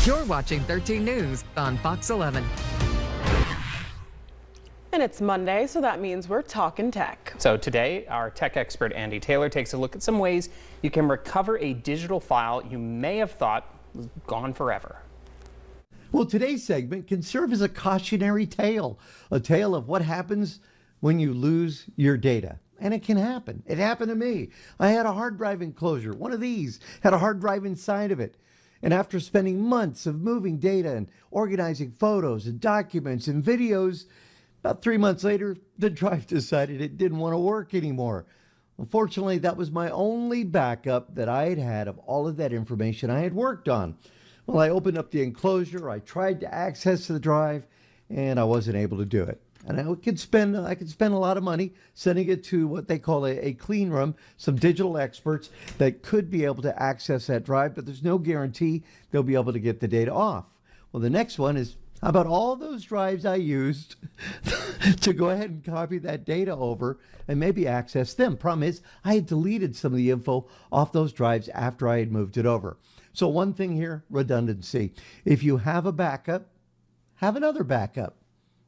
You're watching 13 News on Fox 11. And it's Monday, so that means we're talking tech. So today, our tech expert Andy Taylor takes a look at some ways you can recover a digital file you may have thought was gone forever. Well, today's segment can serve as a cautionary tale, a tale of what happens when you lose your data. And it can happen. It happened to me. I had a hard drive enclosure. One of these had a hard drive inside of it. And after spending months of moving data and organizing photos and documents and videos, about 3 months later, the drive decided it didn't want to work anymore. Unfortunately, that was my only backup that I had of all of that information I had worked on. Well, I opened up the enclosure, I tried to access the drive, and I wasn't able to do it. And I could spend a lot of money sending it to what they call a clean room, some digital experts that could be able to access that drive, but there's no guarantee they'll be able to get the data off. Well, the next one is, how about all those drives I used to go ahead and copy that data over and maybe access them? Problem is, I had deleted some of the info off those drives after I had moved it over. So one thing here, redundancy. If you have a backup, have another backup.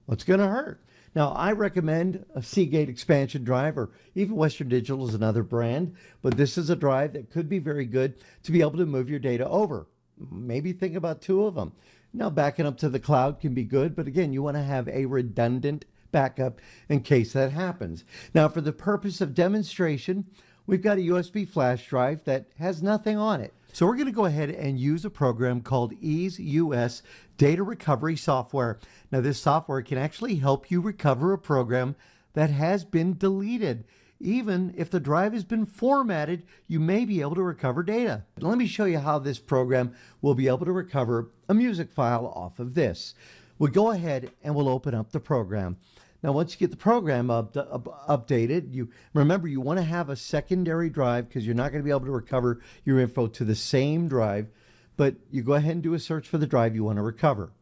What's going to hurt? Now, I recommend a Seagate expansion drive, or even Western Digital is another brand, but this is a drive that could be very good to be able to move your data over. Maybe think about 2 of them. Now, backing up to the cloud can be good, but again, you want to have a redundant backup in case that happens. Now, for the purpose of demonstration, we've got a USB flash drive that has nothing on it. So we're going to go ahead and use a program called EaseUS Data Recovery Software. Now, this software can actually help you recover a program that has been deleted. Even if the drive has been formatted, you may be able to recover data. Let me show you how this program will be able to recover a music file off of this. We'll go ahead and we'll open up the program. Now, once you get the program updated, you remember you want to have a secondary drive because you're not going to be able to recover your info to the same drive, but you go ahead and do a search for the drive you want to recover.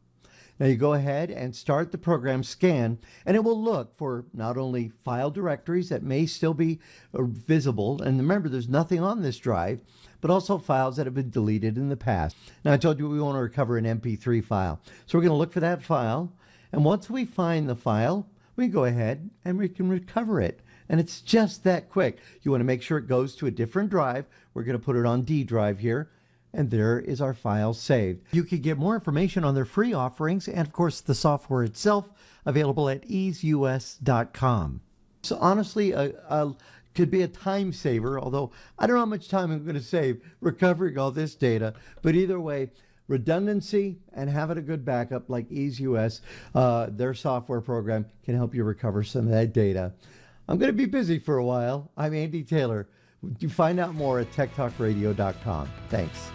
Now you go ahead and start the program scan, and it will look for not only file directories that may still be visible, and remember there's nothing on this drive, but also files that have been deleted in the past. Now I told you we want to recover an MP3 file. So we're going to look for that file, and once we find the file, we go ahead and we can recover it. And it's just that quick. You want to make sure it goes to a different drive. We're going to put it on D drive here. And there is our file saved. You can get more information on their free offerings and, of course, the software itself available at EaseUS.com. So honestly, could be a time saver, although I don't know how much time I'm going to save recovering all this data. But either way, redundancy and having a good backup like EaseUS, their software program can help you recover some of that data. I'm going to be busy for a while. I'm Andy Taylor. You find out more at TechtalkRadio.com. Thanks.